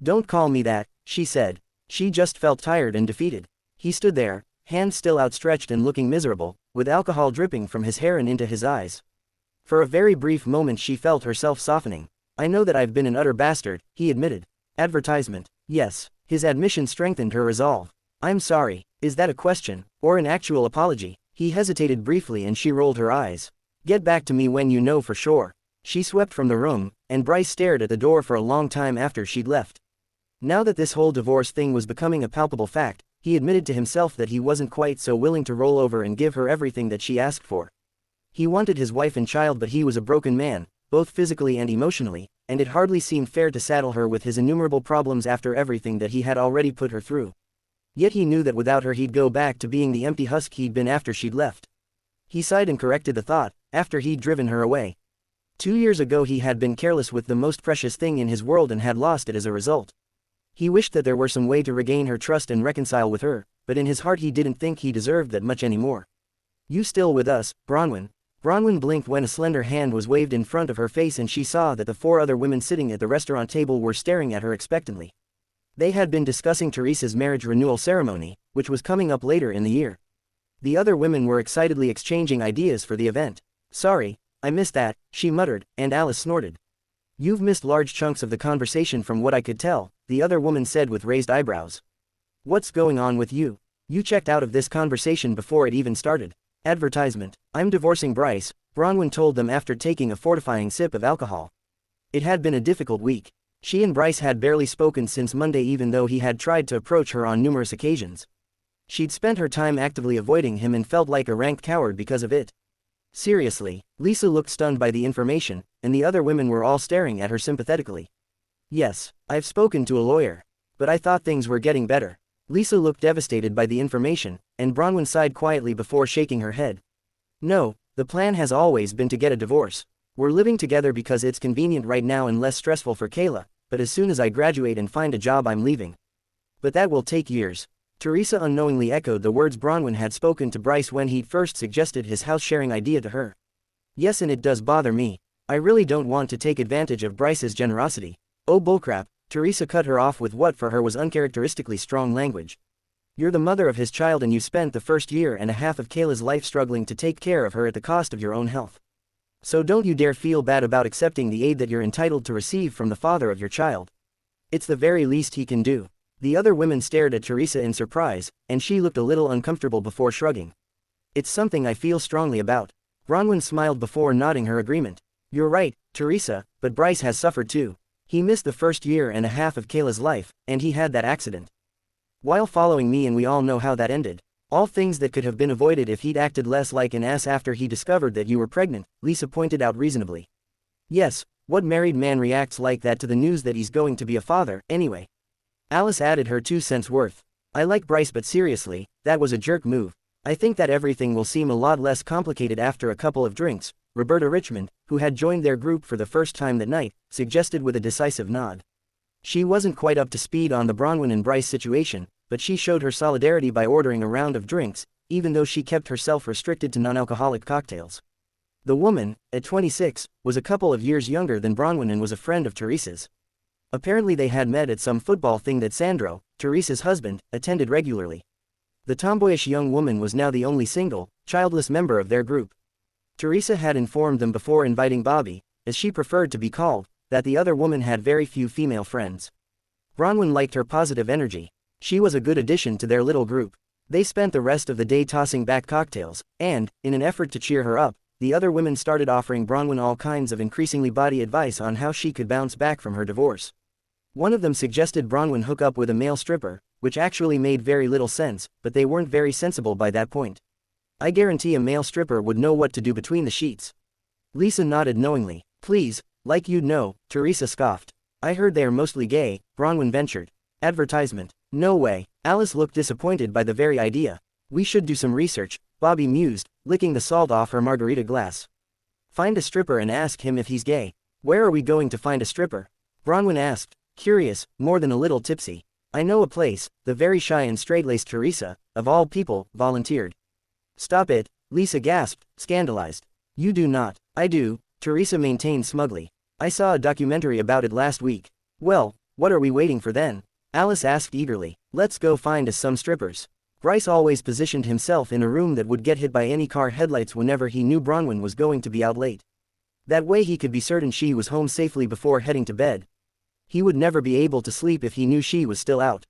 Don't call me that, she said. She just felt tired and defeated. He stood there, hands still outstretched and looking miserable, with alcohol dripping from his hair and into his eyes. For a very brief moment she felt herself softening. I know that I've been an utter bastard, he admitted. Advertisement. Yes. His admission strengthened her resolve. I'm sorry. Is that a question, or an actual apology? He hesitated briefly and she rolled her eyes. Get back to me when you know for sure. She swept from the room, and Bryce stared at the door for a long time after she'd left. Now that this whole divorce thing was becoming a palpable fact, he admitted to himself that he wasn't quite so willing to roll over and give her everything that she asked for. He wanted his wife and child, but he was a broken man, both physically and emotionally, and it hardly seemed fair to saddle her with his innumerable problems after everything that he had already put her through. Yet he knew that without her he'd go back to being the empty husk he'd been after she'd left. He sighed and corrected the thought, after he'd driven her away. 2 years ago he had been careless with the most precious thing in his world and had lost it as a result. He wished that there were some way to regain her trust and reconcile with her, but in his heart he didn't think he deserved that much anymore. You still with us, Bronwyn? Bronwyn blinked when a slender hand was waved in front of her face and she saw that the 4 other women sitting at the restaurant table were staring at her expectantly. They had been discussing Teresa's marriage renewal ceremony, which was coming up later in the year. The other women were excitedly exchanging ideas for the event. Sorry, I missed that, she muttered, and Alice snorted. You've missed large chunks of the conversation from what I could tell, the other woman said with raised eyebrows. What's going on with you? You checked out of this conversation before it even started. Advertisement. I'm divorcing Bryce, Bronwyn told them after taking a fortifying sip of alcohol. It had been a difficult week. She and Bryce had barely spoken since Monday, even though he had tried to approach her on numerous occasions. She'd spent her time actively avoiding him and felt like a ranked coward because of it. Seriously, Lisa looked stunned by the information, and the other women were all staring at her sympathetically. Yes, I've spoken to a lawyer. But I thought things were getting better. Lisa looked devastated by the information, and Bronwyn sighed quietly before shaking her head. No, the plan has always been to get a divorce. We're living together because it's convenient right now and less stressful for Kayla, but as soon as I graduate and find a job I'm leaving. But that will take years. Teresa unknowingly echoed the words Bronwyn had spoken to Bryce when he'd first suggested his house-sharing idea to her. Yes, and it does bother me. I really don't want to take advantage of Bryce's generosity. Oh bullcrap, Teresa cut her off with what for her was uncharacteristically strong language. You're the mother of his child and you spent the first year and a half of Kayla's life struggling to take care of her at the cost of your own health. So don't you dare feel bad about accepting the aid that you're entitled to receive from the father of your child. It's the very least he can do. The other women stared at Teresa in surprise, and she looked a little uncomfortable before shrugging. It's something I feel strongly about. Bronwyn smiled before nodding her agreement. You're right, Teresa, but Bryce has suffered too. He missed the first year and a half of Kayla's life, and he had that accident. While following me, and we all know how that ended. All things that could have been avoided if he'd acted less like an ass after he discovered that you were pregnant, Lisa pointed out reasonably. Yes, what married man reacts like that to the news that he's going to be a father, anyway? Alice added her 2 cents worth. I like Bryce, but seriously, that was a jerk move. I think that everything will seem a lot less complicated after a couple of drinks, Roberta Richmond, who had joined their group for the first time that night, suggested with a decisive nod. She wasn't quite up to speed on the Bronwyn and Bryce situation, but she showed her solidarity by ordering a round of drinks, even though she kept herself restricted to non-alcoholic cocktails. The woman, at 26, was a couple of years younger than Bronwyn and was a friend of Teresa's. Apparently they had met at some football thing that Sandro, Teresa's husband, attended regularly. The tomboyish young woman was now the only single, childless member of their group. Teresa had informed them before inviting Bobby, as she preferred to be called, that the other woman had very few female friends. Bronwyn liked her positive energy. She was a good addition to their little group. They spent the rest of the day tossing back cocktails, and, in an effort to cheer her up, the other women started offering Bronwyn all kinds of increasingly bawdy advice on how she could bounce back from her divorce. One of them suggested Bronwyn hook up with a male stripper, which actually made very little sense, but they weren't very sensible by that point. I guarantee a male stripper would know what to do between the sheets. Lisa nodded knowingly. Please, like you'd know, Teresa scoffed. I heard they are mostly gay, Bronwyn ventured. Advertisement. No way. Alice looked disappointed by the very idea. We should do some research, Bobby mused, licking the salt off her margarita glass. Find a stripper and ask him if he's gay. Where are we going to find a stripper? Bronwyn asked, curious, more than a little tipsy. I know a place, the very shy and straight-laced Teresa, of all people, volunteered. Stop it, Lisa gasped, scandalized. You do not. I do, Teresa maintained smugly. I saw a documentary about it last week. Well, What are we waiting for then? Alice asked eagerly. Let's go find us some strippers. Bryce always positioned himself in a room that would get hit by any car headlights whenever he knew Bronwyn was going to be out late. That way he could be certain she was home safely before heading to bed. He would never be able to sleep if he knew she was still out.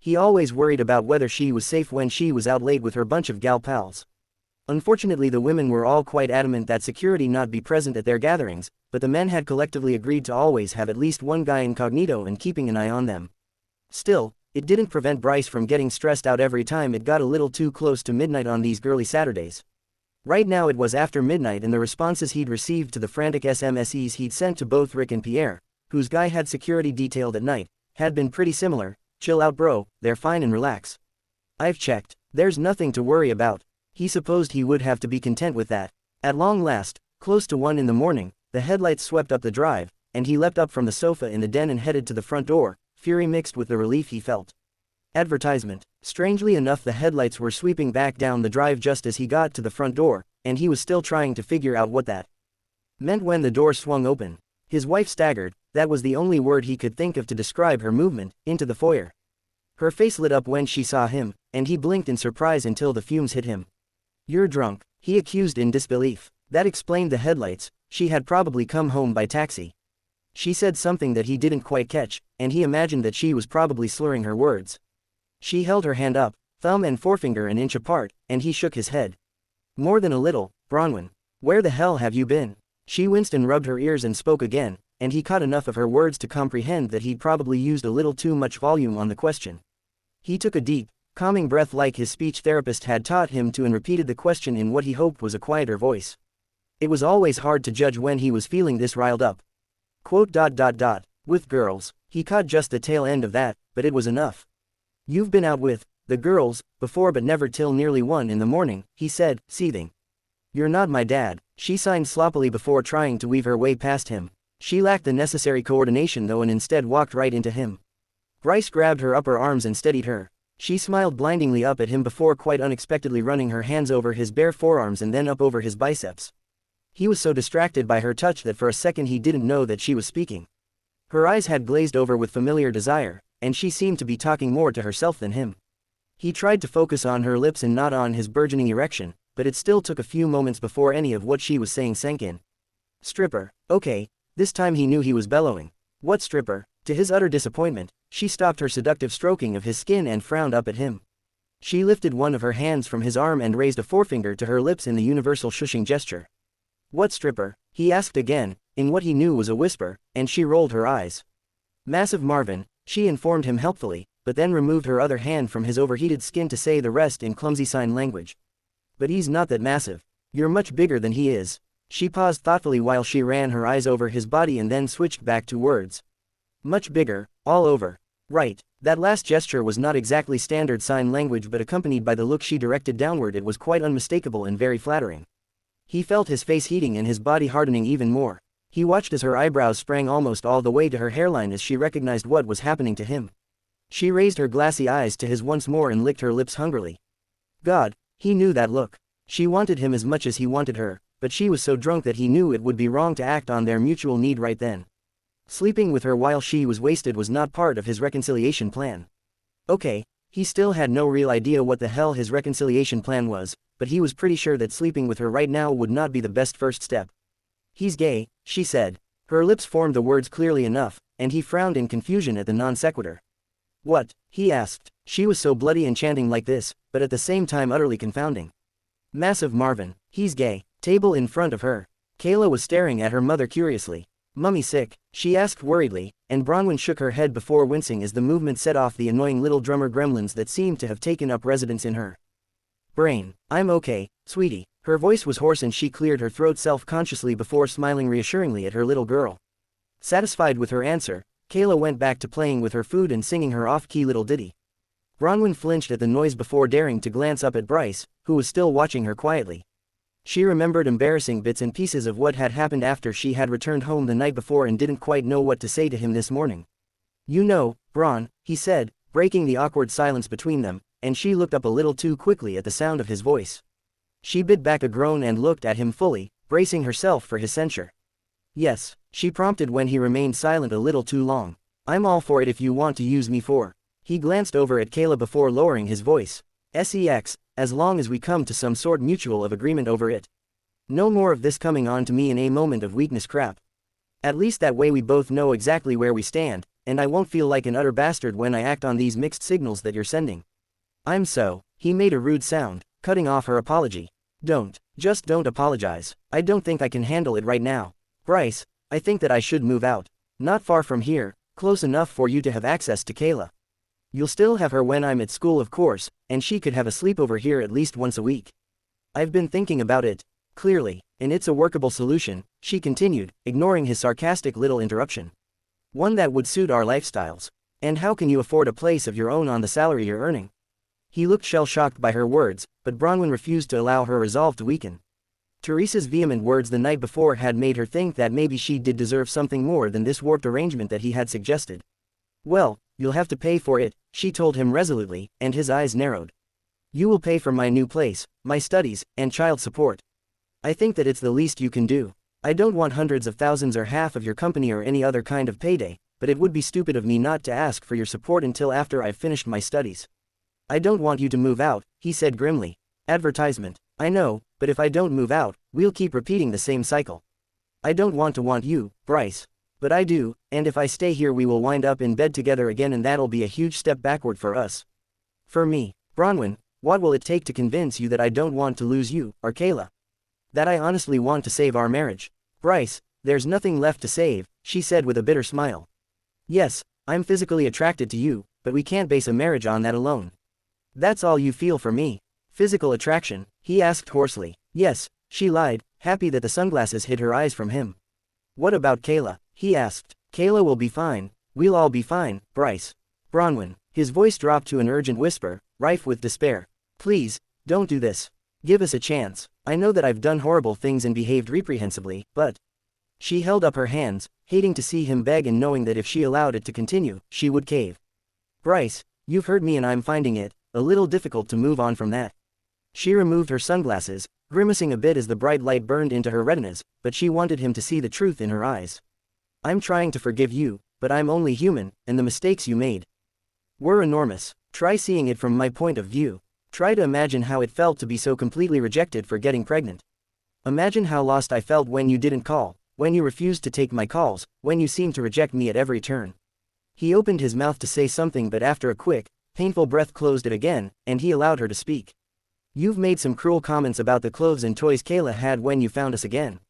He always worried about whether she was safe when she was out late with her bunch of gal pals. Unfortunately, the women were all quite adamant that security not be present at their gatherings, but the men had collectively agreed to always have at least one guy incognito and keeping an eye on them. Still, it didn't prevent Bryce from getting stressed out every time it got a little too close to midnight on these girly Saturdays. Right now it was after midnight and the responses he'd received to the frantic SMSEs he'd sent to both Rick and Pierre, whose guy had security detailed at night, had been pretty similar. Chill out bro, they're fine and relax. I've checked. There's nothing to worry about. He supposed he would have to be content with that. At long last, close to 1 in the morning, the headlights swept up the drive, and he leapt up from the sofa in the den and headed to the front door, fury mixed with the relief he felt. Advertisement. Strangely enough, the headlights were sweeping back down the drive just as he got to the front door, and he was still trying to figure out what that meant when the door swung open. His wife staggered, that was the only word he could think of to describe her movement, into the foyer. Her face lit up when she saw him, and he blinked in surprise until the fumes hit him. You're drunk, he accused in disbelief. That explained the headlights, she had probably come home by taxi. She said something that he didn't quite catch, and he imagined that she was probably slurring her words. She held her hand up, thumb and forefinger an inch apart, and he shook his head. More than a little, Bronwyn. Where the hell have you been? She winced and rubbed her ears and spoke again, and he caught enough of her words to comprehend that he'd probably used a little too much volume on the question. He took a deep, calming breath like his speech therapist had taught him to and repeated the question in what he hoped was a quieter voice. It was always hard to judge when he was feeling this riled up. Quote. With girls, he caught just the tail end of that, but it was enough. You've been out with the girls before but never till nearly 1 in the morning, he said, seething. You're not my dad, she signed sloppily before trying to weave her way past him. She lacked the necessary coordination though and instead walked right into him. Bryce grabbed her upper arms and steadied her. She smiled blindingly up at him before quite unexpectedly running her hands over his bare forearms and then up over his biceps. He was so distracted by her touch that for a second he didn't know that she was speaking. Her eyes had glazed over with familiar desire, and she seemed to be talking more to herself than him. He tried to focus on her lips and not on his burgeoning erection, but it still took a few moments before any of what she was saying sank in. Stripper. Okay. This time he knew he was bellowing. What stripper? To his utter disappointment, she stopped her seductive stroking of his skin and frowned up at him. She lifted one of her hands from his arm and raised a forefinger to her lips in the universal shushing gesture. What stripper? He asked again, in what he knew was a whisper, and she rolled her eyes. Massive Marvin, she informed him helpfully, but then removed her other hand from his overheated skin to say the rest in clumsy sign language. But he's not that massive. You're much bigger than he is. She paused thoughtfully while she ran her eyes over his body and then switched back to words. Much bigger, all over. Right. That last gesture was not exactly standard sign language but accompanied by the look she directed downward it was quite unmistakable and very flattering. He felt his face heating and his body hardening even more. He watched as her eyebrows sprang almost all the way to her hairline as she recognized what was happening to him. She raised her glassy eyes to his once more and licked her lips hungrily. God, he knew that look. She wanted him as much as he wanted her, but she was so drunk that he knew it would be wrong to act on their mutual need right then. Sleeping with her while she was wasted was not part of his reconciliation plan. Okay, he still had no real idea what the hell his reconciliation plan was, but he was pretty sure that sleeping with her right now would not be the best first step. He's gay, she said. Her lips formed the words clearly enough, and he frowned in confusion at the non sequitur. What? He asked. She was so bloody enchanting like this, but at the same time utterly confounding. Massive Marvin, he's gay. Table in front of her. Kayla was staring at her mother curiously. Mummy sick? She asked worriedly, and Bronwyn shook her head before wincing as the movement set off the annoying little drummer gremlins that seemed to have taken up residence in her brain. I'm okay, sweetie. Her voice was hoarse and she cleared her throat self-consciously before smiling reassuringly at her little girl. Satisfied with her answer, Kayla went back to playing with her food and singing her off-key little ditty. Bronwyn flinched at the noise before daring to glance up at Bryce, who was still watching her quietly. She remembered embarrassing bits and pieces of what had happened after she had returned home the night before and didn't quite know what to say to him this morning. You know, Bron, he said, breaking the awkward silence between them, and she looked up a little too quickly at the sound of his voice. She bit back a groan and looked at him fully, bracing herself for his censure. Yes, she prompted when he remained silent a little too long. I'm all for it if you want to use me for. He glanced over at Kayla before lowering his voice. Sex, as long as we come to some sort mutual of agreement over it. No more of this coming on to me in a moment of weakness crap. At least that way we both know exactly where we stand, and I won't feel like an utter bastard when I act on these mixed signals that you're sending. He made a rude sound, cutting off her apology. Just don't apologize. I don't think I can handle it right now. Bryce, I think that I should move out. Not far from here, close enough for you to have access to Kayla. You'll still have her when I'm at school of course, and she could have a sleepover here at least once a week. I've been thinking about it, clearly, and it's a workable solution, she continued, ignoring his sarcastic little interruption. One that would suit our lifestyles. And how can you afford a place of your own on the salary you're earning? He looked shell-shocked by her words, but Bronwyn refused to allow her resolve to weaken. Teresa's vehement words the night before had made her think that maybe she did deserve something more than this warped arrangement that he had suggested. Well, you'll have to pay for it, she told him resolutely, and his eyes narrowed. You will pay for my new place, my studies, and child support. I think that it's the least you can do. I don't want hundreds of thousands or half of your company or any other kind of payday, but it would be stupid of me not to ask for your support until after I've finished my studies. I don't want you to move out, he said grimly. Advertisement. I know, but if I don't move out, we'll keep repeating the same cycle. I don't want you, Bryce. But I do, and if I stay here we will wind up in bed together again and that'll be a huge step backward for us. For me, Bronwyn, what will it take to convince you that I don't want to lose you, or Kayla? That I honestly want to save our marriage. Bryce, there's nothing left to save, she said with a bitter smile. Yes, I'm physically attracted to you, but we can't base a marriage on that alone. That's all you feel for me? Physical attraction, he asked hoarsely. Yes, she lied, happy that the sunglasses hid her eyes from him. What about Kayla? He asked. Kayla will be fine, we'll all be fine, Bryce. Bronwyn, his voice dropped to an urgent whisper, rife with despair. Please, don't do this. Give us a chance. I know that I've done horrible things and behaved reprehensibly, but... She held up her hands, hating to see him beg and knowing that if she allowed it to continue, she would cave. Bryce, you've hurt me and I'm finding it a little difficult to move on from that. She removed her sunglasses, grimacing a bit as the bright light burned into her retinas, but she wanted him to see the truth in her eyes. I'm trying to forgive you, but I'm only human, and the mistakes you made were enormous. Try seeing it from my point of view. Try to imagine how it felt to be so completely rejected for getting pregnant. Imagine how lost I felt when you didn't call, when you refused to take my calls, when you seemed to reject me at every turn. He opened his mouth to say something but after a quick, painful breath closed it again, and he allowed her to speak. You've made some cruel comments about the clothes and toys Kayla had when you found us again.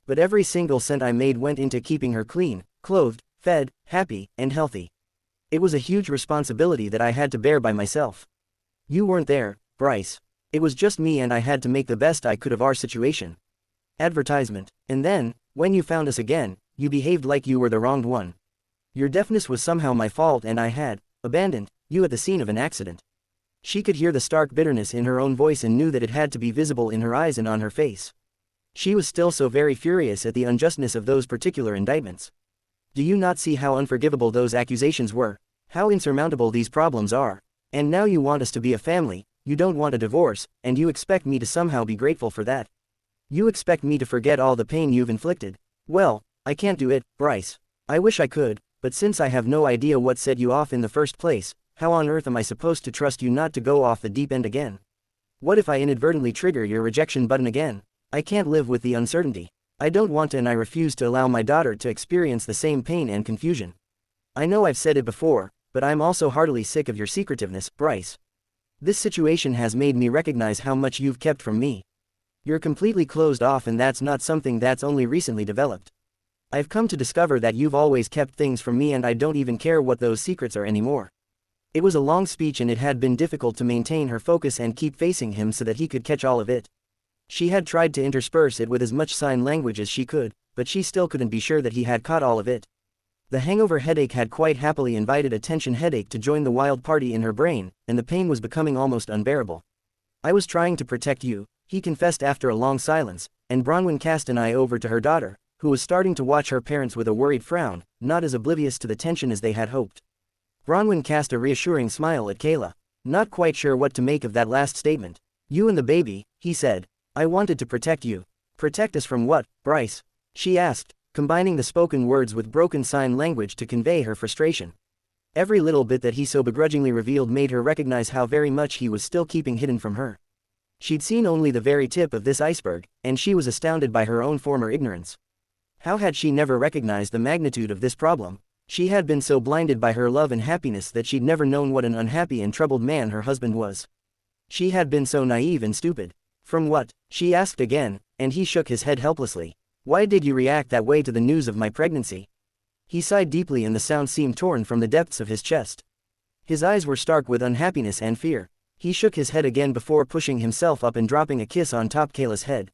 But every single cent I made went into keeping her clean, clothed, fed, happy, and healthy. It was a huge responsibility that I had to bear by myself. You weren't there, Bryce. It was just me and I had to make the best I could of our situation. Advertisement. And then, when you found us again, you behaved like you were the wronged one. Your deafness was somehow my fault and I had abandoned you at the scene of an accident. She could hear the stark bitterness in her own voice and knew that it had to be visible in her eyes and on her face. She was still so very furious at the unjustness of those particular indictments. Do you not see how unforgivable those accusations were? How insurmountable these problems are? And now you want us to be a family, you don't want a divorce, and you expect me to somehow be grateful for that. You expect me to forget all the pain you've inflicted. Well, I can't do it, Bryce. I wish I could, but since I have no idea what set you off in the first place, how on earth am I supposed to trust you not to go off the deep end again? What if I inadvertently trigger your rejection button again? I can't live with the uncertainty. I don't want to and I refuse to allow my daughter to experience the same pain and confusion. I know I've said it before, but I'm also heartily sick of your secretiveness, Bryce. This situation has made me recognize how much you've kept from me. You're completely closed off and that's not something that's only recently developed. I've come to discover that you've always kept things from me and I don't even care what those secrets are anymore. It was a long speech and it had been difficult to maintain her focus and keep facing him so that he could catch all of it. She had tried to intersperse it with as much sign language as she could, but she still couldn't be sure that he had caught all of it. The hangover headache had quite happily invited a tension headache to join the wild party in her brain, and the pain was becoming almost unbearable. I was trying to protect you, he confessed after a long silence, and Bronwyn cast an eye over to her daughter, who was starting to watch her parents with a worried frown, not as oblivious to the tension as they had hoped. Bronwyn cast a reassuring smile at Kayla, not quite sure what to make of that last statement. You and the baby, he said. I wanted to protect you. Protect us from what, Bryce? She asked, combining the spoken words with broken sign language to convey her frustration. Every little bit that he so begrudgingly revealed made her recognize how very much he was still keeping hidden from her. She'd seen only the very tip of this iceberg, and she was astounded by her own former ignorance. How had she never recognized the magnitude of this problem? She had been so blinded by her love and happiness that she'd never known what an unhappy and troubled man her husband was. She had been so naive and stupid. From what? She asked again, and he shook his head helplessly. Why did you react that way to the news of my pregnancy? He sighed deeply and the sound seemed torn from the depths of his chest. His eyes were stark with unhappiness and fear. He shook his head again before pushing himself up and dropping a kiss on top Kayla's head.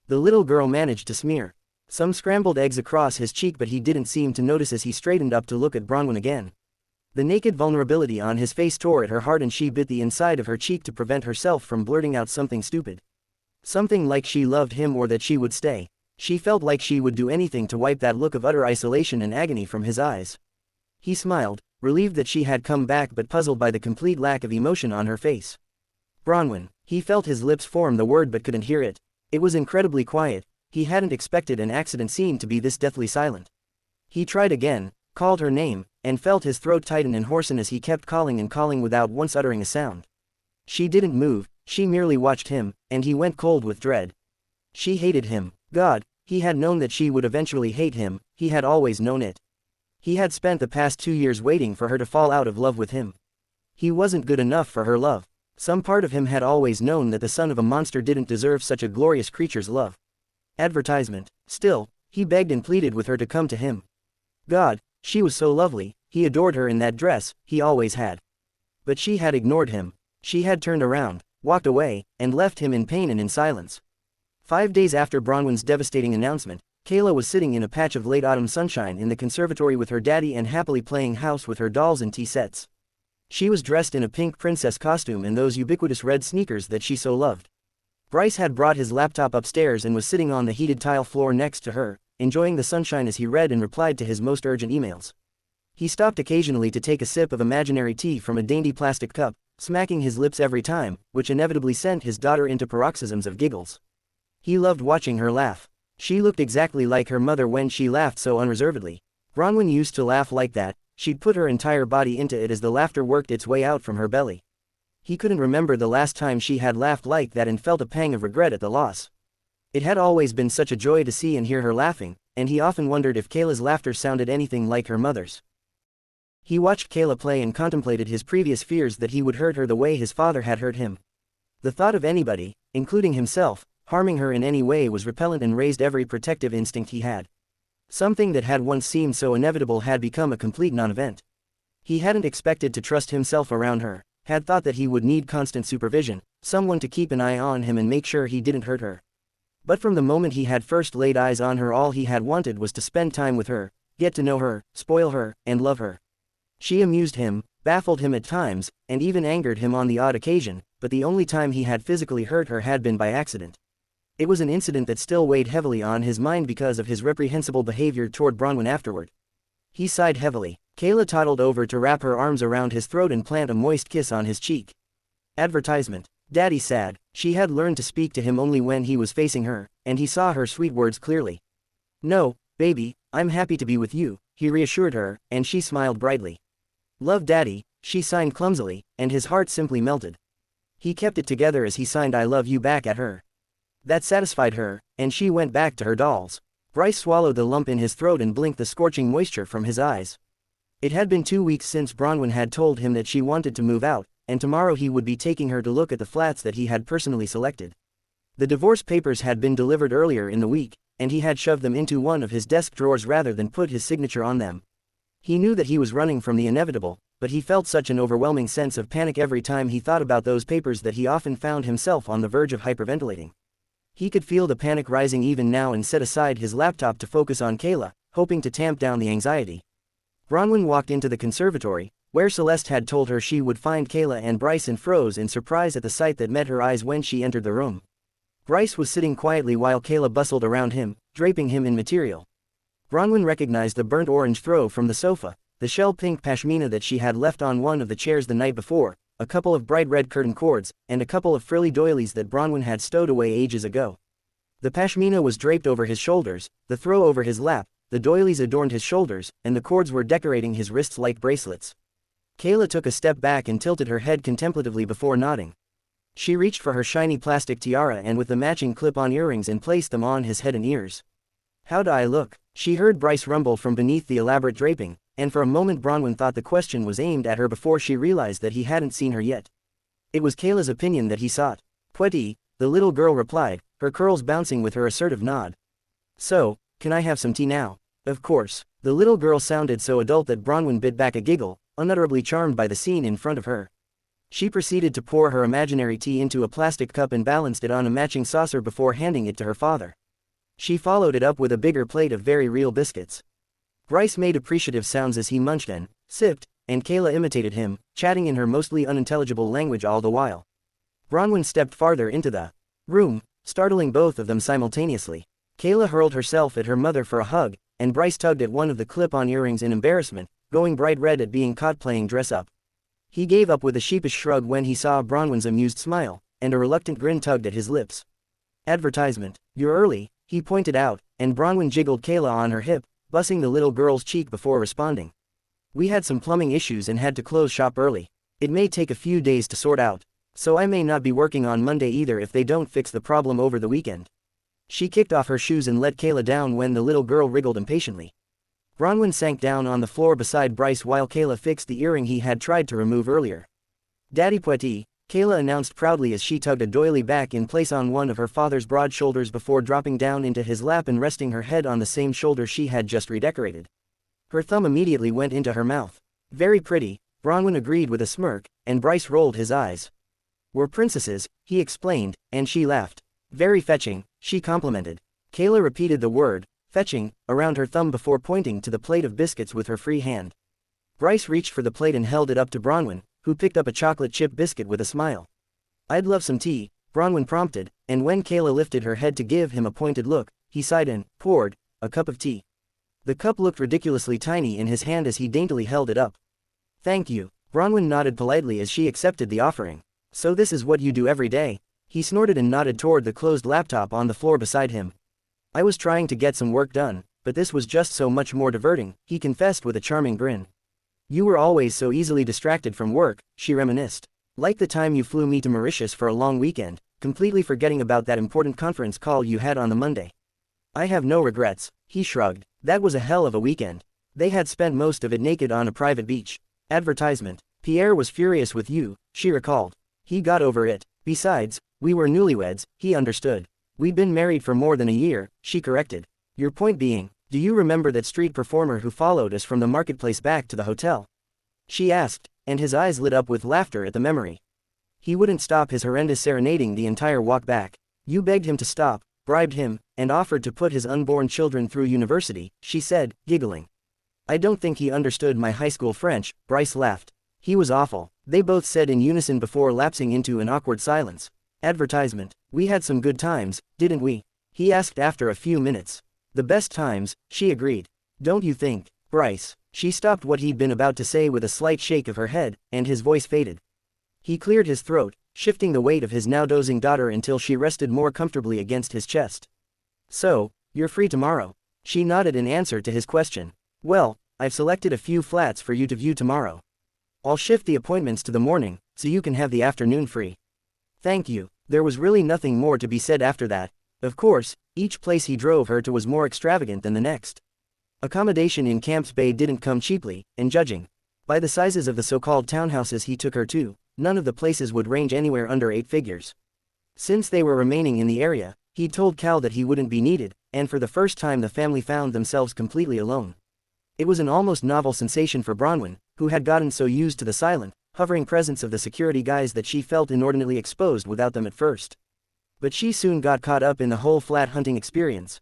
The little girl managed to smear some scrambled eggs across his cheek, but he didn't seem to notice as he straightened up to look at Bronwyn again. The naked vulnerability on his face tore at her heart and she bit the inside of her cheek to prevent herself from blurting out something stupid. Something like she loved him or that she would stay. She felt like she would do anything to wipe that look of utter isolation and agony from his eyes. He smiled, relieved that she had come back but puzzled by the complete lack of emotion on her face. Bronwyn. He felt his lips form the word but couldn't hear it. It was incredibly quiet. He hadn't expected an accident scene to be this deathly silent. He tried again, called her name, and felt his throat tighten and hoarsen as he kept calling and calling without once uttering a sound. She didn't move, she merely watched him, and he went cold with dread. She hated him. God, he had known that she would eventually hate him, he had always known it. He had spent the past 2 years waiting for her to fall out of love with him. He wasn't good enough for her love. Some part of him had always known that the son of a monster didn't deserve such a glorious creature's love. Advertisement. Still, he begged and pleaded with her to come to him. God, she was so lovely, he adored her in that dress, he always had. But she had ignored him. She had turned around, walked away, and left him in pain and in silence. 5 days after Bronwyn's devastating announcement, Kayla was sitting in a patch of late autumn sunshine in the conservatory with her daddy and happily playing house with her dolls and tea sets. She was dressed in a pink princess costume and those ubiquitous red sneakers that she so loved. Bryce had brought his laptop upstairs and was sitting on the heated tile floor next to her, enjoying the sunshine as he read and replied to his most urgent emails. He stopped occasionally to take a sip of imaginary tea from a dainty plastic cup, smacking his lips every time, which inevitably sent his daughter into paroxysms of giggles. He loved watching her laugh. She looked exactly like her mother when she laughed so unreservedly. Bronwyn used to laugh like that. She'd put her entire body into it as the laughter worked its way out from her belly. He couldn't remember the last time she had laughed like that and felt a pang of regret at the loss. It had always been such a joy to see and hear her laughing, and he often wondered if Kayla's laughter sounded anything like her mother's. He watched Kayla play and contemplated his previous fears that he would hurt her the way his father had hurt him. The thought of anybody, including himself, harming her in any way was repellent and raised every protective instinct he had. Something that had once seemed so inevitable had become a complete non-event. He hadn't expected to trust himself around her, had thought that he would need constant supervision, someone to keep an eye on him and make sure he didn't hurt her. But from the moment he had first laid eyes on her, all he had wanted was to spend time with her, get to know her, spoil her, and love her. She amused him, baffled him at times, and even angered him on the odd occasion, but the only time he had physically hurt her had been by accident. It was an incident that still weighed heavily on his mind because of his reprehensible behavior toward Bronwyn afterward. He sighed heavily. Kayla toddled over to wrap her arms around his throat and plant a moist kiss on his cheek. Advertisement. Daddy sad. She had learned to speak to him only when he was facing her, and he saw her sweet words clearly. No, baby, I'm happy to be with you, he reassured her, and she smiled brightly. Love Daddy, she signed clumsily, and his heart simply melted. He kept it together as he signed I love you back at her. That satisfied her, and she went back to her dolls. Bryce swallowed the lump in his throat and blinked the scorching moisture from his eyes. It had been 2 weeks since Bronwyn had told him that she wanted to move out, and tomorrow he would be taking her to look at the flats that he had personally selected. The divorce papers had been delivered earlier in the week, and he had shoved them into one of his desk drawers rather than put his signature on them. He knew that he was running from the inevitable, but he felt such an overwhelming sense of panic every time he thought about those papers that he often found himself on the verge of hyperventilating. He could feel the panic rising even now and set aside his laptop to focus on Kayla, hoping to tamp down the anxiety. Bronwyn walked into the conservatory, where Celeste had told her she would find Kayla and Bryce, and froze in surprise at the sight that met her eyes when she entered the room. Bryce was sitting quietly while Kayla bustled around him, draping him in material. Bronwyn recognized the burnt orange throw from the sofa, the shell pink pashmina that she had left on one of the chairs the night before, a couple of bright red curtain cords, and a couple of frilly doilies that Bronwyn had stowed away ages ago. The pashmina was draped over his shoulders, the throw over his lap, the doilies adorned his shoulders, and the cords were decorating his wrists like bracelets. Kayla took a step back and tilted her head contemplatively before nodding. She reached for her shiny plastic tiara and with the matching clip-on earrings and placed them on his head and ears. "How do I look?" She heard Bryce rumble from beneath the elaborate draping, and for a moment Bronwyn thought the question was aimed at her before she realized that he hadn't seen her yet. It was Kayla's opinion that he sought. "Pretty," the little girl replied, her curls bouncing with her assertive nod. "So, can I have some tea now?" "Of course." The little girl sounded so adult that Bronwyn bit back a giggle, unutterably charmed by the scene in front of her. She proceeded to pour her imaginary tea into a plastic cup and balanced it on a matching saucer before handing it to her father. She followed it up with a bigger plate of very real biscuits. Bryce made appreciative sounds as he munched and sipped, and Kayla imitated him, chatting in her mostly unintelligible language all the while. Bronwyn stepped farther into the room, startling both of them simultaneously. Kayla hurled herself at her mother for a hug, and Bryce tugged at one of the clip-on earrings in embarrassment, going bright red at being caught playing dress-up. He gave up with a sheepish shrug when he saw Bronwyn's amused smile, and a reluctant grin tugged at his lips. "Advertisement. You're early," he pointed out, and Bronwyn jiggled Kayla on her hip, bussing the little girl's cheek before responding. "We had some plumbing issues and had to close shop early. It may take a few days to sort out, so I may not be working on Monday either if they don't fix the problem over the weekend." She kicked off her shoes and let Kayla down when the little girl wriggled impatiently. Bronwyn sank down on the floor beside Bryce while Kayla fixed the earring he had tried to remove earlier. "Daddy Petit," Kayla announced proudly as she tugged a doily back in place on one of her father's broad shoulders before dropping down into his lap and resting her head on the same shoulder she had just redecorated. Her thumb immediately went into her mouth. "Very pretty," Bronwyn agreed with a smirk, and Bryce rolled his eyes. "We're princesses," he explained, and she laughed. "Very fetching," she complimented. Kayla repeated the word, fetching, around her thumb before pointing to the plate of biscuits with her free hand. Bryce reached for the plate and held it up to Bronwyn, who picked up a chocolate chip biscuit with a smile. "I'd love some tea," Bronwyn prompted, and when Kayla lifted her head to give him a pointed look, he sighed and poured a cup of tea. The cup looked ridiculously tiny in his hand as he daintily held it up. "Thank you." Bronwyn nodded politely as she accepted the offering. "So this is what you do every day?" He snorted and nodded toward the closed laptop on the floor beside him. "I was trying to get some work done, but this was just so much more diverting," he confessed with a charming grin. "You were always so easily distracted from work," she reminisced. "Like the time you flew me to Mauritius for a long weekend, completely forgetting about that important conference call you had on the Monday." "I have no regrets," he shrugged. "That was a hell of a weekend." They had spent most of it naked on a private beach. "Advertisement. Pierre was furious with you," she recalled. "He got over it. Besides, we were newlyweds," he understood. "We'd been married for more than a year," she corrected. "Your point being, do you remember that street performer who followed us from the marketplace back to the hotel?" she asked, and his eyes lit up with laughter at the memory. "He wouldn't stop his horrendous serenading the entire walk back. You begged him to stop, bribed him, and offered to put his unborn children through university," she said, giggling. "I don't think he understood my high school French," Bryce laughed. "He was awful," they both said in unison before lapsing into an awkward silence. "Advertisement. We had some good times, didn't we?" he asked after a few minutes. "The best times," she agreed. "Don't you think, Bryce?" She stopped what he'd been about to say with a slight shake of her head, and his voice faded. He cleared his throat, shifting the weight of his now dozing daughter until she rested more comfortably against his chest. "So, you're free tomorrow?" She nodded in answer to his question. "Well, I've selected a few flats for you to view tomorrow. I'll shift the appointments to the morning, so you can have the afternoon free." "Thank you." There was really nothing more to be said after that. Of course, each place he drove her to was more extravagant than the next. Accommodation in Camps Bay didn't come cheaply, and judging by the sizes of the so-called townhouses he took her to, none of the places would range anywhere under 8 figures. Since they were remaining in the area, he'd told Cal that he wouldn't be needed, and for the first time the family found themselves completely alone. It was an almost novel sensation for Bronwyn, who had gotten so used to the silent, hovering presence of the security guys that she felt inordinately exposed without them at first. But she soon got caught up in the whole flat hunting experience.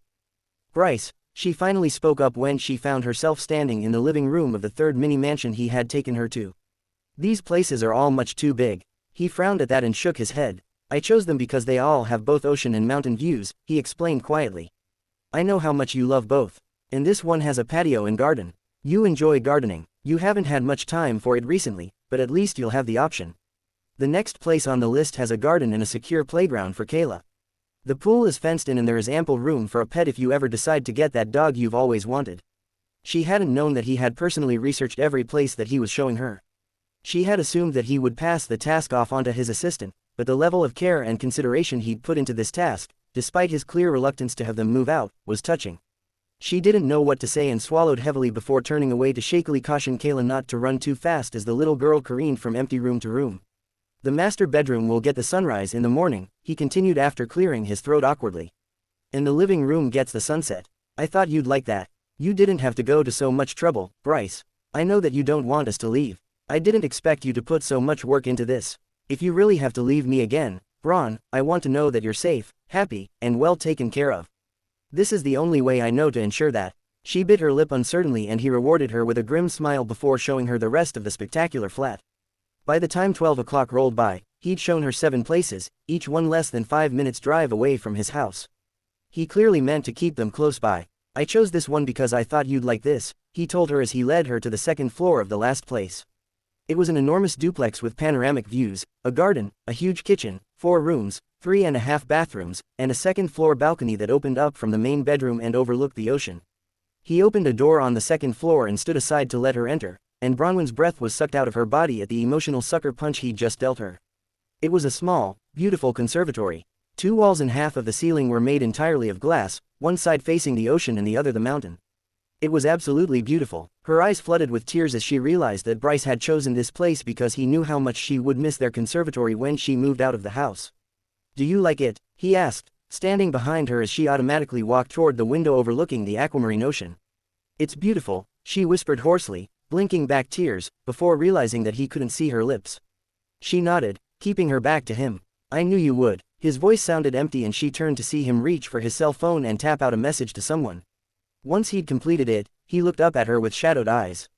"Bryce," she finally spoke up when she found herself standing in the living room of the third mini-mansion he had taken her to. "These places are all much too big." He frowned at that and shook his head. "I chose them because they all have both ocean and mountain views," he explained quietly. "I know how much you love both. And this one has a patio and garden. You enjoy gardening. You haven't had much time for it recently, but at least you'll have the option. The next place on the list has a garden and a secure playground for Kayla." The pool is fenced in and there is ample room for a pet if you ever decide to get that dog you've always wanted. She hadn't known that he had personally researched every place that he was showing her. She had assumed that he would pass the task off onto his assistant, but the level of care and consideration he'd put into this task, despite his clear reluctance to have them move out, was touching. She didn't know what to say and swallowed heavily before turning away to shakily caution Kayla not to run too fast as the little girl careened from empty room to room. The master bedroom will get the sunrise in the morning, he continued after clearing his throat awkwardly. And the living room gets the sunset. I thought you'd like that. You didn't have to go to so much trouble, Bryce. I know that you don't want us to leave. I didn't expect you to put so much work into this. If you really have to leave me again, Bron, I want to know that you're safe, happy, and well taken care of. This is the only way I know to ensure that. She bit her lip uncertainly and he rewarded her with a grim smile before showing her the rest of the spectacular flat. By the time 12 o'clock rolled by, he'd shown her 7 places, each one less than 5 minutes drive away from his house. He clearly meant to keep them close by. I chose this one because I thought you'd like this, he told her as he led her to the second floor of the last place. It was an enormous duplex with panoramic views, a garden, a huge kitchen, 4 rooms, 3.5 bathrooms, and a second-floor balcony that opened up from the main bedroom and overlooked the ocean. He opened a door on the second floor and stood aside to let her enter, and Bronwyn's breath was sucked out of her body at the emotional sucker punch he'd just dealt her. It was a small, beautiful conservatory. 2 walls and half of the ceiling were made entirely of glass, one side facing the ocean and the other the mountain. It was absolutely beautiful. Her eyes flooded with tears as she realized that Bryce had chosen this place because he knew how much she would miss their conservatory when she moved out of the house. Do you like it? He asked, standing behind her as she automatically walked toward the window overlooking the aquamarine ocean. It's beautiful, she whispered hoarsely, blinking back tears, before realizing that he couldn't see her lips. She nodded, keeping her back to him. I knew you would. His voice sounded empty and she turned to see him reach for his cell phone and tap out a message to someone. Once he'd completed it, he looked up at her with shadowed eyes.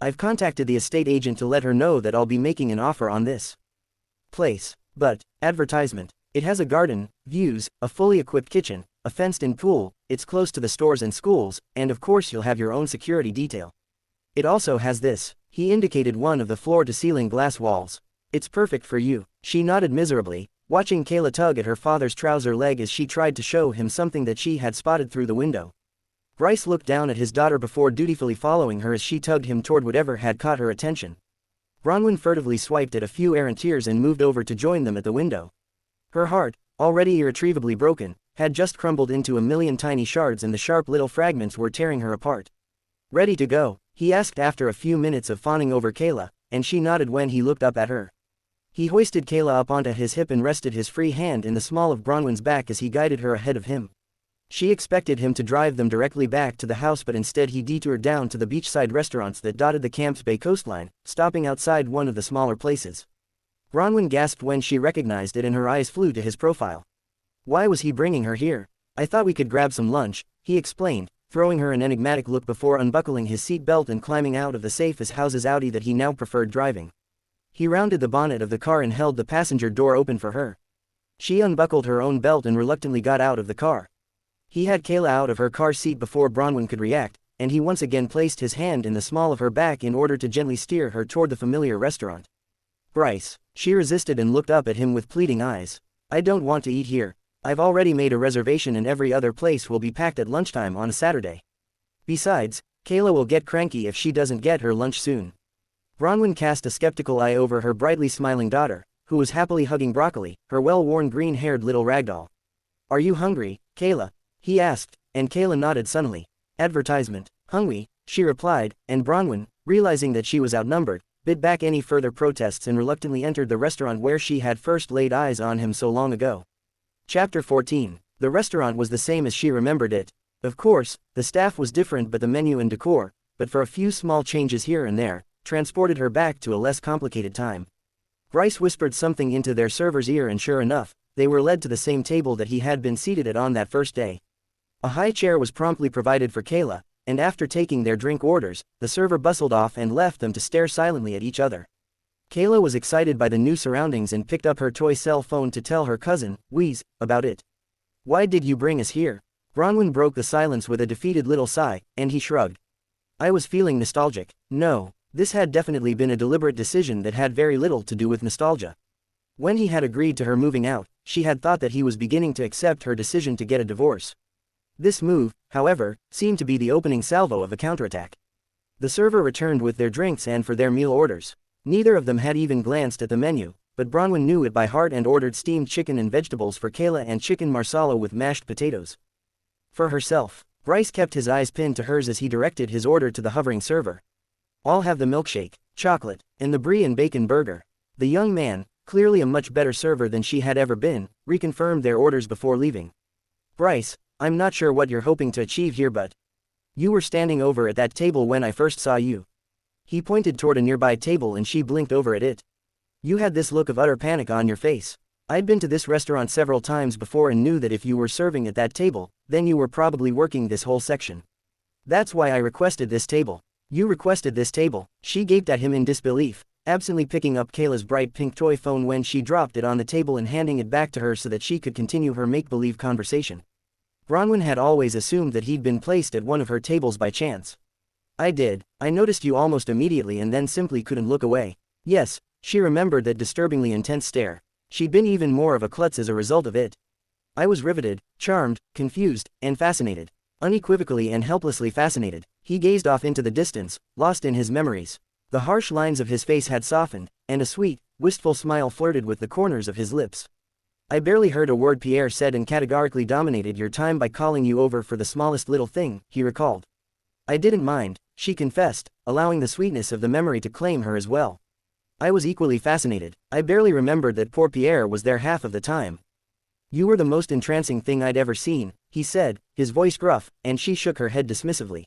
I've contacted the estate agent to let her know that I'll be making an offer on this place. But, advertisement. It has a garden, views, a fully equipped kitchen, a fenced-in pool, it's close to the stores and schools, and of course you'll have your own security detail. It also has this. He indicated one of the floor-to-ceiling glass walls. It's perfect for you. She nodded miserably, watching Kayla tug at her father's trouser leg as she tried to show him something that she had spotted through the window. Bryce looked down at his daughter before dutifully following her as she tugged him toward whatever had caught her attention. Bronwyn furtively swiped at a few errant tears and moved over to join them at the window. Her heart, already irretrievably broken, had just crumbled into a million tiny shards and the sharp little fragments were tearing her apart. Ready to go? He asked after a few minutes of fawning over Kayla, and she nodded when he looked up at her. He hoisted Kayla up onto his hip and rested his free hand in the small of Bronwyn's back as he guided her ahead of him. She expected him to drive them directly back to the house, but instead he detoured down to the beachside restaurants that dotted the Camps Bay coastline, stopping outside one of the smaller places. Bronwyn gasped when she recognized it and her eyes flew to his profile. Why was he bringing her here? I thought we could grab some lunch, he explained, throwing her an enigmatic look before unbuckling his seat belt and climbing out of the safe-as-houses Audi that he now preferred driving. He rounded the bonnet of the car and held the passenger door open for her. She unbuckled her own belt and reluctantly got out of the car. He had Kayla out of her car seat before Bronwyn could react, and he once again placed his hand in the small of her back in order to gently steer her toward the familiar restaurant. Bryce. She resisted and looked up at him with pleading eyes. I don't want to eat here. I've already made a reservation and every other place will be packed at lunchtime on a Saturday. Besides, Kayla will get cranky if she doesn't get her lunch soon. Bronwyn cast a skeptical eye over her brightly smiling daughter, who was happily hugging Broccoli, her well-worn green-haired little ragdoll. Are you hungry, Kayla? He asked, and Kayla nodded sunnily. Advertisement. Hungry, she replied, and Bronwyn, realizing that she was outnumbered, bid back any further protests and reluctantly entered the restaurant where she had first laid eyes on him so long ago. Chapter 14. The restaurant was the same as she remembered it. Of course, the staff was different but the menu and decor, but for a few small changes here and there, transported her back to a less complicated time. Bryce whispered something into their server's ear and sure enough, they were led to the same table that he had been seated at on that first day. A high chair was promptly provided for Kayla, and after taking their drink orders, the server bustled off and left them to stare silently at each other. Kayla was excited by the new surroundings and picked up her toy cell phone to tell her cousin, Wheeze, about it. Why did you bring us here? Bronwyn broke the silence with a defeated little sigh, and he shrugged. I was feeling nostalgic. No, this had definitely been a deliberate decision that had very little to do with nostalgia. When he had agreed to her moving out, she had thought that he was beginning to accept her decision to get a divorce. This move, however, seemed to be the opening salvo of a counterattack. The server returned with their drinks and for their meal orders. Neither of them had even glanced at the menu, but Bronwyn knew it by heart and ordered steamed chicken and vegetables for Kayla and chicken marsala with mashed potatoes. For herself, Bryce kept his eyes pinned to hers as he directed his order to the hovering server. "I'll have the milkshake, chocolate, and the brie and bacon burger." The young man, clearly a much better server than she had ever been, reconfirmed their orders before leaving. "Bryce, I'm not sure what you're hoping to achieve here, but you were standing over at that table when I first saw you." He pointed toward a nearby table and she blinked over at it. "You had this look of utter panic on your face. I'd been to this restaurant several times before and knew that if you were serving at that table, then you were probably working this whole section. That's why I requested this table." "You requested this table?" She gaped at him in disbelief, absently picking up Kayla's bright pink toy phone when she dropped it on the table and handing it back to her so that she could continue her make-believe conversation. Bronwyn had always assumed that he'd been placed at one of her tables by chance. "I did. I noticed you almost immediately and then simply couldn't look away." Yes, she remembered that disturbingly intense stare. She'd been even more of a klutz as a result of it. "I was riveted, charmed, confused, and fascinated. Unequivocally and helplessly fascinated." He gazed off into the distance, lost in his memories. The harsh lines of his face had softened, and a sweet, wistful smile flirted with the corners of his lips. "I barely heard a word Pierre said and categorically dominated your time by calling you over for the smallest little thing," he recalled. "I didn't mind," she confessed, allowing the sweetness of the memory to claim her as well. "I was equally fascinated. I barely remembered that poor Pierre was there half of the time." "You were the most entrancing thing I'd ever seen," he said, his voice gruff, and she shook her head dismissively.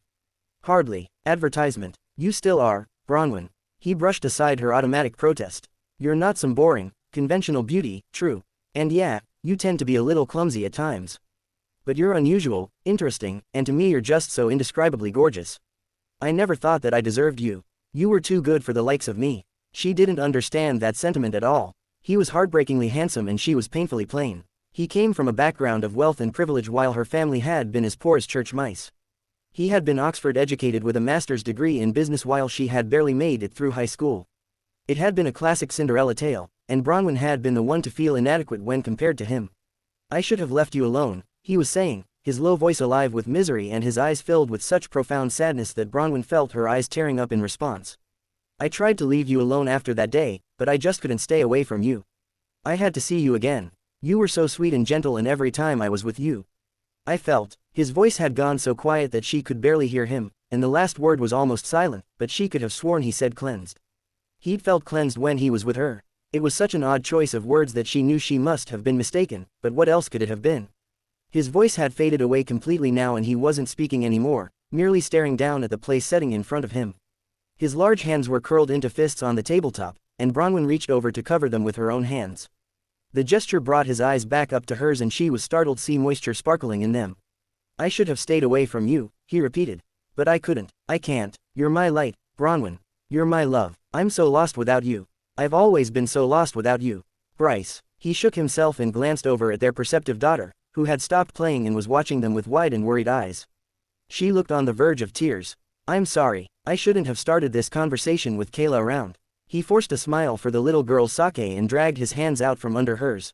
"Hardly. Advertisement. You still are, Bronwyn." He brushed aside her automatic protest. "You're not some boring, conventional beauty, true. And yeah, you tend to be a little clumsy at times. But you're unusual, interesting, and to me you're just so indescribably gorgeous. I never thought that I deserved you. You were too good for the likes of me." She didn't understand that sentiment at all. He was heartbreakingly handsome and she was painfully plain. He came from a background of wealth and privilege while her family had been as poor as church mice. He had been Oxford educated with a master's degree in business while she had barely made it through high school. It had been a classic Cinderella tale, and Bronwyn had been the one to feel inadequate when compared to him. "I should have left you alone," he was saying, his low voice alive with misery and his eyes filled with such profound sadness that Bronwyn felt her eyes tearing up in response. "I tried to leave you alone after that day, but I just couldn't stay away from you. I had to see you again. You were so sweet and gentle and every time I was with you, I felt." His voice had gone so quiet that she could barely hear him, and the last word was almost silent, but she could have sworn he said cleansed. He'd felt cleansed when he was with her. It was such an odd choice of words that she knew she must have been mistaken, but what else could it have been? His voice had faded away completely now and he wasn't speaking anymore, merely staring down at the place setting in front of him. His large hands were curled into fists on the tabletop, and Bronwyn reached over to cover them with her own hands. The gesture brought his eyes back up to hers and she was startled to see moisture sparkling in them. "I should have stayed away from you," he repeated. "But I couldn't. I can't. You're my light, Bronwyn. You're my love. I'm so lost without you. I've always been so lost without you." "Bryce." He shook himself and glanced over at their perceptive daughter, who had stopped playing and was watching them with wide and worried eyes. She looked on the verge of tears. "I'm sorry. I shouldn't have started this conversation with Kayla around." He forced a smile for the little girl's sake and dragged his hands out from under hers.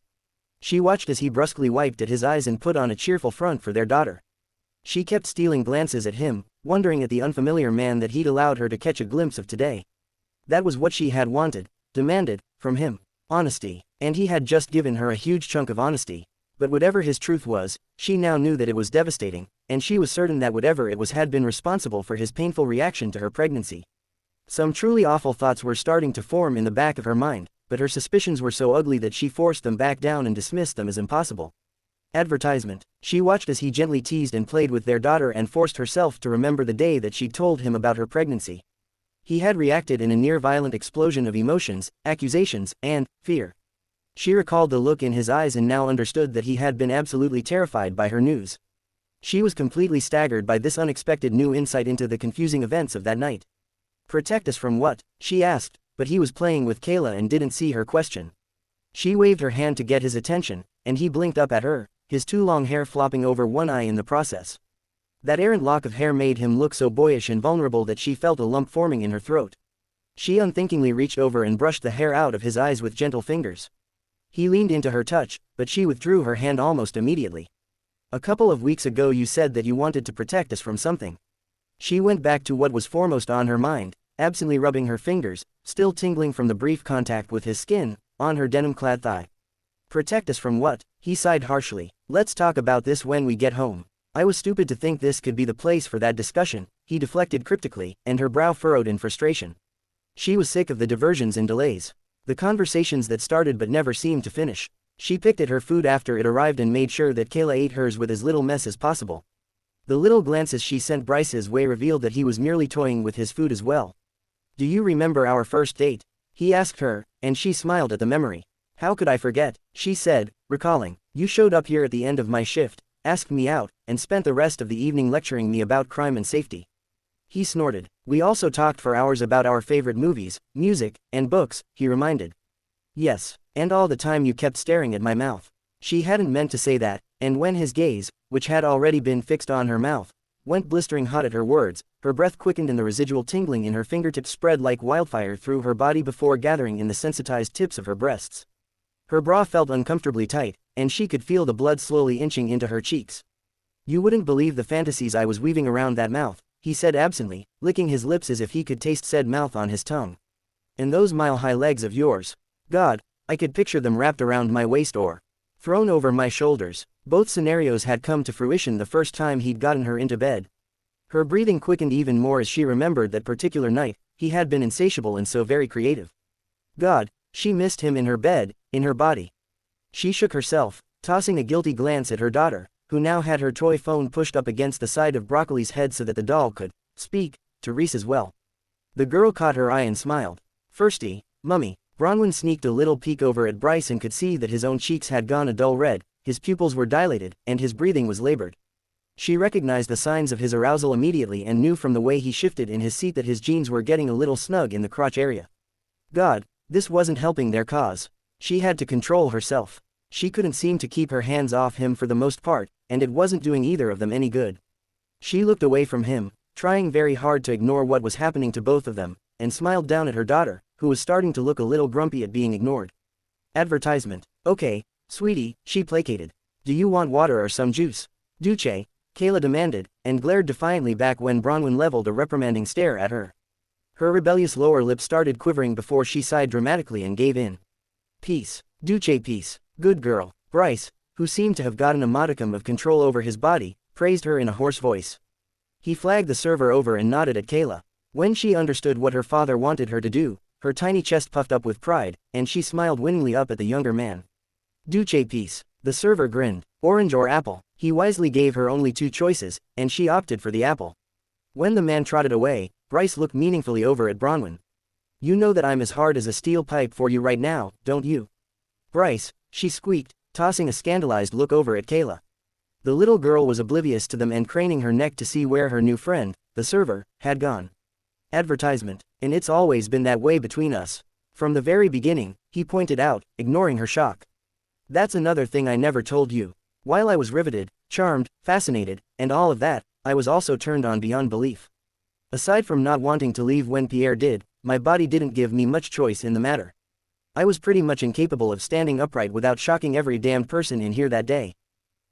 She watched as he brusquely wiped at his eyes and put on a cheerful front for their daughter. She kept stealing glances at him, wondering at the unfamiliar man that he'd allowed her to catch a glimpse of today. That was what she had wanted, demanded, from him. Honesty. And he had just given her a huge chunk of honesty. But whatever his truth was, she now knew that it was devastating, and she was certain that whatever it was had been responsible for his painful reaction to her pregnancy. Some truly awful thoughts were starting to form in the back of her mind, but her suspicions were so ugly that she forced them back down and dismissed them as impossible. Advertisement. She watched as he gently teased and played with their daughter and forced herself to remember the day that she'd told him about her pregnancy. He had reacted in a near-violent explosion of emotions, accusations, and fear. She recalled the look in his eyes and now understood that he had been absolutely terrified by her news. She was completely staggered by this unexpected new insight into the confusing events of that night. "Protect us from what?" she asked, but he was playing with Kayla and didn't see her question. She waved her hand to get his attention, and he blinked up at her, his too long hair flopping over one eye in the process. That errant lock of hair made him look so boyish and vulnerable that she felt a lump forming in her throat. She unthinkingly reached over and brushed the hair out of his eyes with gentle fingers. He leaned into her touch, but she withdrew her hand almost immediately. A couple of weeks ago you said that you wanted to protect us from something. She went back to what was foremost on her mind, absently rubbing her fingers, still tingling from the brief contact with his skin, on her denim-clad thigh. Protect us from what? He sighed harshly. Let's talk about this when we get home. I was stupid to think this could be the place for that discussion, he deflected cryptically, and her brow furrowed in frustration. She was sick of the diversions and delays. The conversations that started but never seemed to finish. She picked at her food after it arrived and made sure that Kayla ate hers with as little mess as possible. The little glances she sent Bryce's way revealed that he was merely toying with his food as well. Do you remember our first date? He asked her, and she smiled at the memory. How could I forget, she said, recalling. You showed up here at the end of my shift, asked me out, and spent the rest of the evening lecturing me about crime and safety. He snorted. We also talked for hours about our favorite movies, music, and books, he reminded. Yes, and all the time you kept staring at my mouth. She hadn't meant to say that, and when his gaze, which had already been fixed on her mouth, went blistering hot at her words, her breath quickened and the residual tingling in her fingertips spread like wildfire through her body before gathering in the sensitized tips of her breasts. Her bra felt uncomfortably tight, and she could feel the blood slowly inching into her cheeks. You wouldn't believe the fantasies I was weaving around that mouth, he said absently, licking his lips as if he could taste said mouth on his tongue. And those mile-high legs of yours. God, I could picture them wrapped around my waist or thrown over my shoulders. Both scenarios had come to fruition the first time he'd gotten her into bed. Her breathing quickened even more as she remembered that particular night. He had been insatiable and so very creative. God, she missed him in her bed, in her body. She shook herself, tossing a guilty glance at her daughter, who now had her toy phone pushed up against the side of Broccoli's head so that the doll could speak to Reese as well. The girl caught her eye and smiled. Firsty, Mummy. Bronwyn sneaked a little peek over at Bryce and could see that his own cheeks had gone a dull red, his pupils were dilated, and his breathing was labored. She recognized the signs of his arousal immediately and knew from the way he shifted in his seat that his jeans were getting a little snug in the crotch area. God, this wasn't helping their cause. She had to control herself. She couldn't seem to keep her hands off him for the most part, and it wasn't doing either of them any good. She looked away from him, trying very hard to ignore what was happening to both of them, and smiled down at her daughter, who was starting to look a little grumpy at being ignored. Advertisement. Okay, sweetie, she placated. Do you want water or some juice? Duce, Kayla demanded, and glared defiantly back when Bronwyn leveled a reprimanding stare at her. Her rebellious lower lip started quivering before she sighed dramatically and gave in. Peace. Duce, peace. Good girl. Bryce, who seemed to have gotten a modicum of control over his body, praised her in a hoarse voice. He flagged the server over and nodded at Kayla. When she understood what her father wanted her to do, her tiny chest puffed up with pride, and she smiled winningly up at the younger man. Duce, peace. The server grinned. Orange or apple? He wisely gave her only two choices, and she opted for the apple. When the man trotted away, Bryce looked meaningfully over at Bronwyn. You know that I'm as hard as a steel pipe for you right now, don't you? Bryce, she squeaked, tossing a scandalized look over at Kayla. The little girl was oblivious to them and craning her neck to see where her new friend, the server, had gone. Advertisement. And it's always been that way between us. From the very beginning, he pointed out, ignoring her shock. That's another thing I never told you. While I was riveted, charmed, fascinated, and all of that, I was also turned on beyond belief. Aside from not wanting to leave when Pierre did, my body didn't give me much choice in the matter. I was pretty much incapable of standing upright without shocking every damned person in here that day.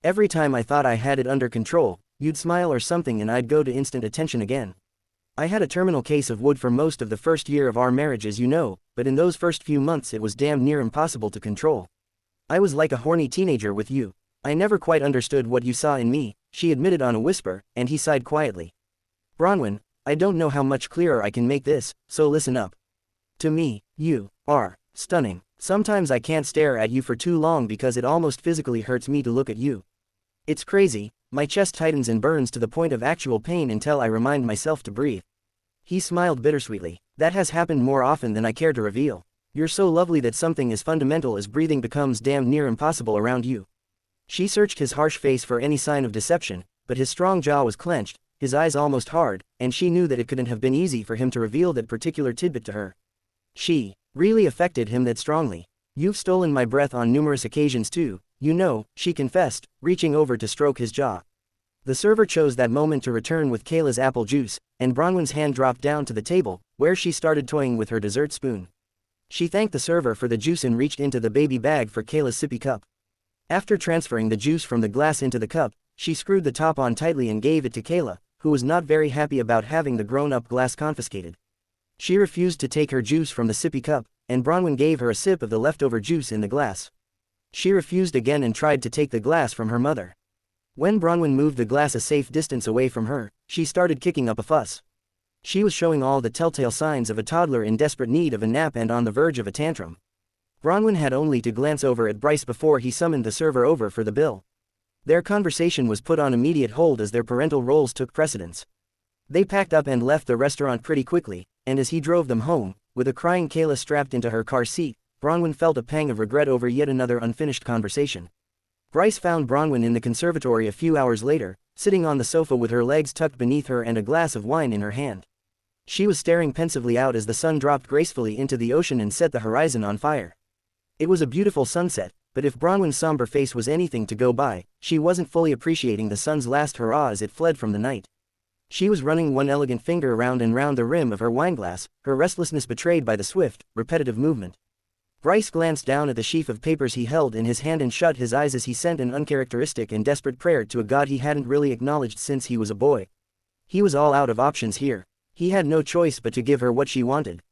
Every time I thought I had it under control, you'd smile or something and I'd go to instant attention again. I had a terminal case of wood for most of the first year of our marriage, as you know, but in those first few months it was damn near impossible to control. I was like a horny teenager with you. I never quite understood what you saw in me, she admitted on a whisper, and he sighed quietly. Bronwyn, I don't know how much clearer I can make this, so listen up. To me, you are stunning. Sometimes I can't stare at you for too long because it almost physically hurts me to look at you. It's crazy, my chest tightens and burns to the point of actual pain until I remind myself to breathe. He smiled bittersweetly. That has happened more often than I care to reveal. You're so lovely that something as fundamental as breathing becomes damn near impossible around you. She searched his harsh face for any sign of deception, but his strong jaw was clenched, his eyes almost hard, and she knew that it couldn't have been easy for him to reveal that particular tidbit to her. She really affected him that strongly. You've stolen my breath on numerous occasions too, you know, she confessed, reaching over to stroke his jaw. The server chose that moment to return with Kayla's apple juice, and Bronwyn's hand dropped down to the table, where she started toying with her dessert spoon. She thanked the server for the juice and reached into the baby bag for Kayla's sippy cup. After transferring the juice from the glass into the cup, she screwed the top on tightly and gave it to Kayla, who was not very happy about having the grown-up glass confiscated. She refused to take her juice from the sippy cup, and Bronwyn gave her a sip of the leftover juice in the glass. She refused again and tried to take the glass from her mother. When Bronwyn moved the glass a safe distance away from her, she started kicking up a fuss. She was showing all the telltale signs of a toddler in desperate need of a nap and on the verge of a tantrum. Bronwyn had only to glance over at Bryce before he summoned the server over for the bill. Their conversation was put on immediate hold as their parental roles took precedence. They packed up and left the restaurant pretty quickly, and as he drove them home, with a crying Kayla strapped into her car seat, Bronwyn felt a pang of regret over yet another unfinished conversation. Bryce found Bronwyn in the conservatory a few hours later, sitting on the sofa with her legs tucked beneath her and a glass of wine in her hand. She was staring pensively out as the sun dropped gracefully into the ocean and set the horizon on fire. It was a beautiful sunset, but if Bronwyn's somber face was anything to go by, she wasn't fully appreciating the sun's last hurrah as it fled from the night. She was running one elegant finger round and round the rim of her wineglass, her restlessness betrayed by the swift, repetitive movement. Bryce glanced down at the sheaf of papers he held in his hand and shut his eyes as he sent an uncharacteristic and desperate prayer to a god he hadn't really acknowledged since he was a boy. He was all out of options here. He had no choice but to give her what she wanted,